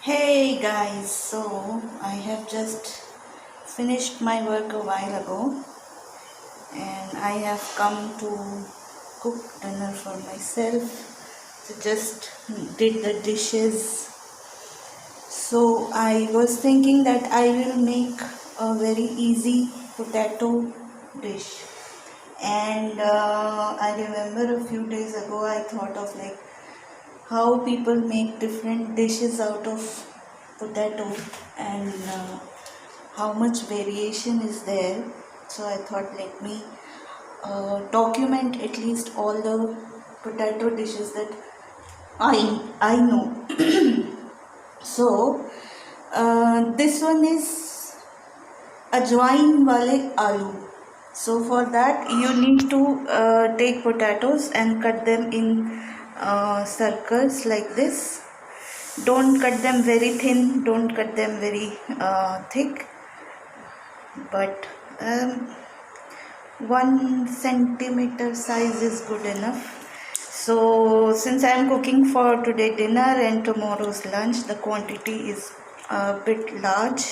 Hey guys, so I have just finished my work a while ago and I have come to cook dinner for myself. So just did the dishes. So I was thinking that I will make a very easy potato dish. And I remember a few days ago I thought of like how people make different dishes out of potato and how much variation is there. So I thought let me document at least all the potato dishes that I know. So this one is ajwain wale aloo. So for that you need to take potatoes and cut them in circles like this. Don't cut them very thin, don't cut them very thick, but 1 centimeter size is good enough. So since I am cooking for today dinner and tomorrow's lunch, the quantity is a bit large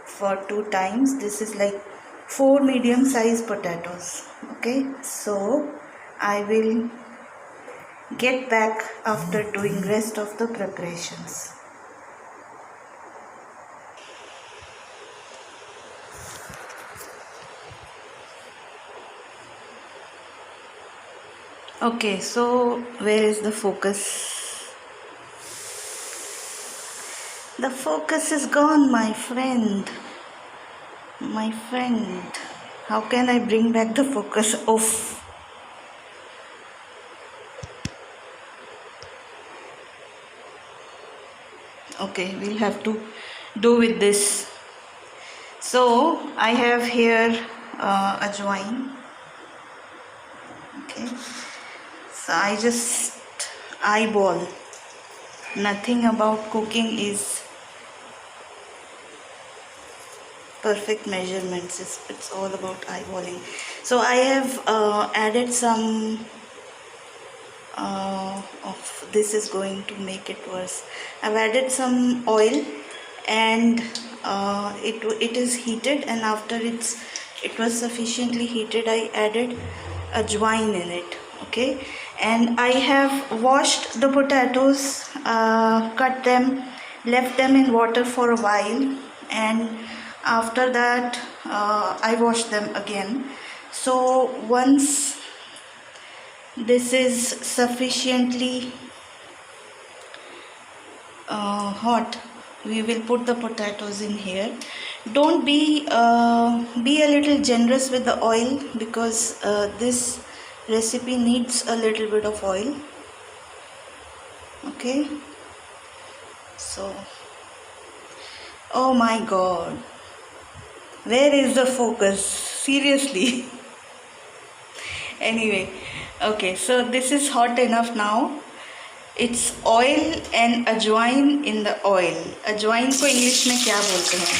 for 2 times. This is like 4 medium-sized potatoes. Okay, so I will get back after doing rest of the preparations. Okay, so where is the focus? The focus is gone, my friend. My friend. How can I bring back the focus off? Okay, we'll have to do with this. So I have here ajwain. Okay, so I just eyeball. Nothing about cooking is perfect measurements. It's all about eyeballing. So I have added some of this is going to make it worse. I've added some oil and it is heated, and after it was sufficiently heated, I added ajwain in it. Okay, and I have washed the potatoes, cut them, left them in water for a while, and after that I washed them again. So once this is sufficiently hot, we will put the potatoes in here. Don't be a little generous with the oil, because this recipe needs a little bit of oil. Okay, so oh my god, where is the focus? Seriously. Anyway, okay, so this is hot enough now. It's oil and अजवाइन in the oil. अजवाइन को English में क्या बोलते हैं?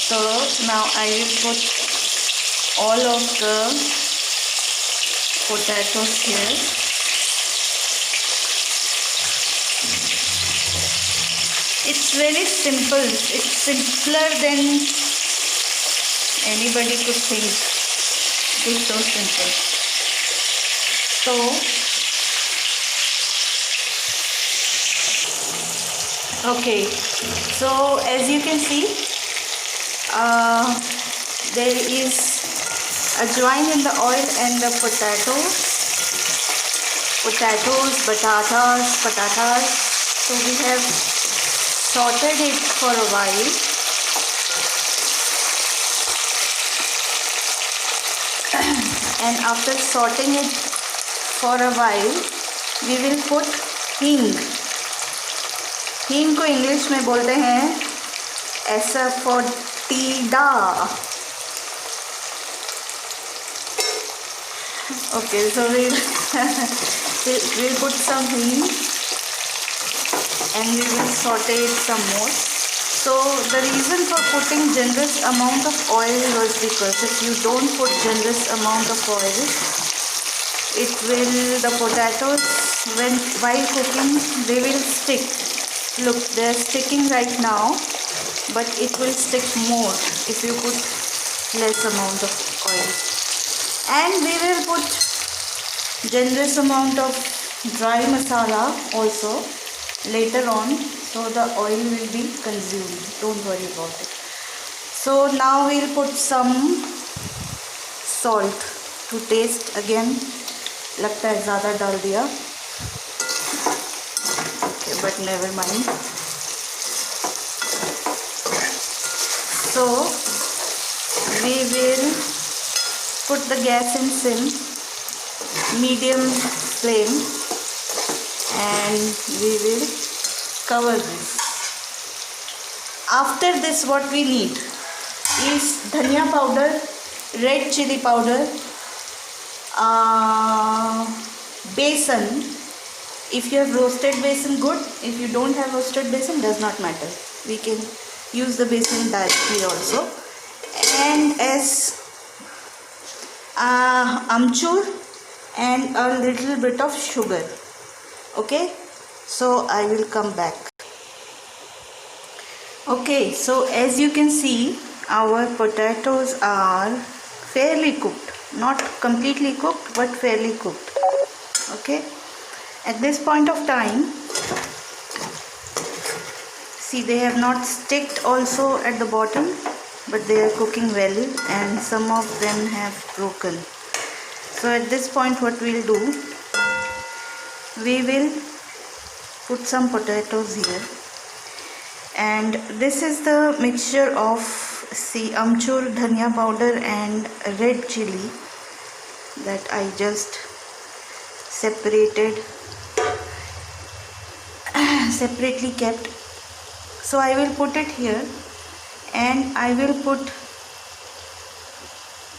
So now I will put all of the potatoes here. It's very simple. It's simpler than anybody could think. It is so simple. So okay, so as you can see, there is ajwain in the oil and the potatoes, patatas. So we have sauteed it for a while. And after sauteing it for a while, we will put हींग. हींग को English में बोलते हैं एसफोटिडा. Okay, so we'll put some hing and we will saute it some more. So the reason for putting generous amount of oil was because if you don't put generous amount of oil, it will, the potatoes, while cooking, they will stick. Look, they are sticking right now, but it will stick more if you put less amount of oil. And we will put generous amount of dry masala also later on, so the oil will be consumed. Don't worry about it. So now we'll put some salt to taste. Again, लगता है ज़्यादा डाल दिया, okay, but never mind. So we will put the gas in sim, medium flame, and we will cover this. After this, what we need is dhania powder, red chili powder, besan. If you have roasted besan, good. If you don't have roasted besan, does not matter. We can use the besan directly also. And as amchur and a little bit of sugar. Okay, so I will come back. Okay, so as you can see, our potatoes are fairly cooked, not completely cooked, but fairly cooked. Okay, at this point of time, see, they have not sticked also at the bottom, but they are cooking well, and some of them have broken. So at this point, what we'll do, we will put some potatoes here, and this is the mixture of, see, amchur, dhania powder and red chili that I just separately kept. So I will put it here, and I will put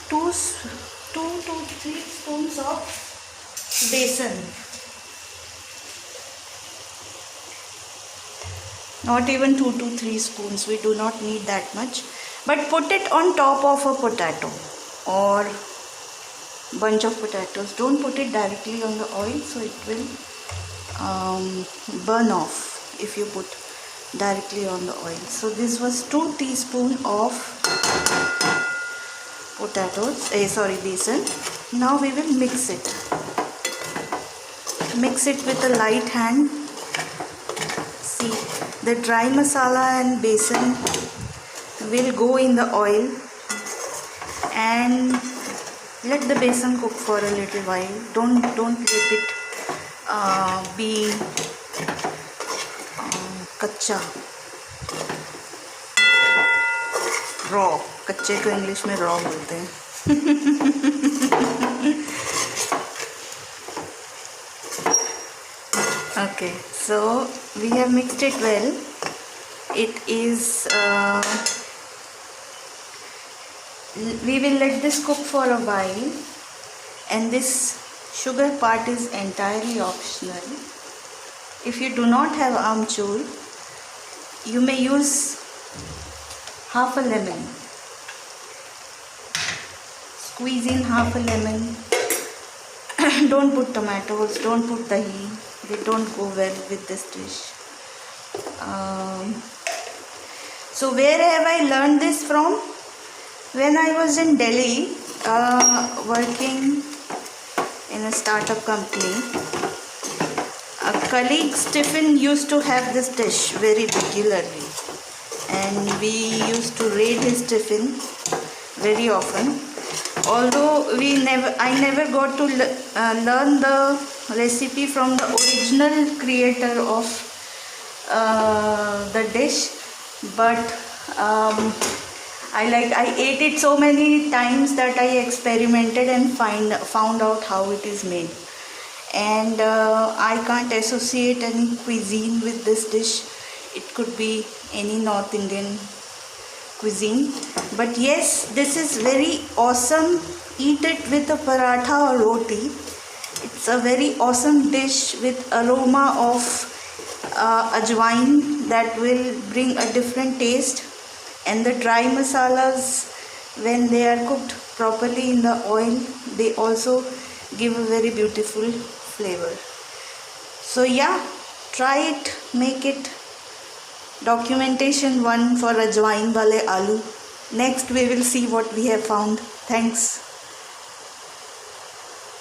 2 to 3 spoons of besan. Not even 2 to 3 spoons, we do not need that much, but put it on top of a potato or bunch of potatoes. Don't put it directly on the oil, so it will burn off if you put directly on the oil. So this was 2 teaspoons of potatoes, besan. Now we will mix it with a light hand. See, the dry masala and besan will go in the oil, and let the besan cook for a little while. Don't let it be कच्चा, raw. कच्चे को English में raw बोलते हैं. Okay, so we have mixed it well. It is we will let this cook for a while, and this sugar part is entirely optional. If you do not have amchur, you may use half a lemon. Squeeze in half a lemon. Don't put tomatoes, don't put dahi. They don't go well with this dish. So where have I learned this from? When I was in Delhi, working in a startup company, a colleague's tiffin used to have this dish very regularly, and we used to raid his tiffin very often. Although I never got to learn the recipe from the original creator of the dish, but I ate it so many times that I experimented and found out how it is made. And I can't associate any cuisine with this dish. It could be any North Indian cuisine, but yes, this is very awesome. Eat it with a paratha or roti. It's a very awesome dish with aroma of ajwain that will bring a different taste, and the dry masalas, when they are cooked properly in the oil, they also give a very beautiful flavor. So yeah, try it, make it. Documentation 1 for ajwain wale aloo. Next we will see what we have found. Thanks.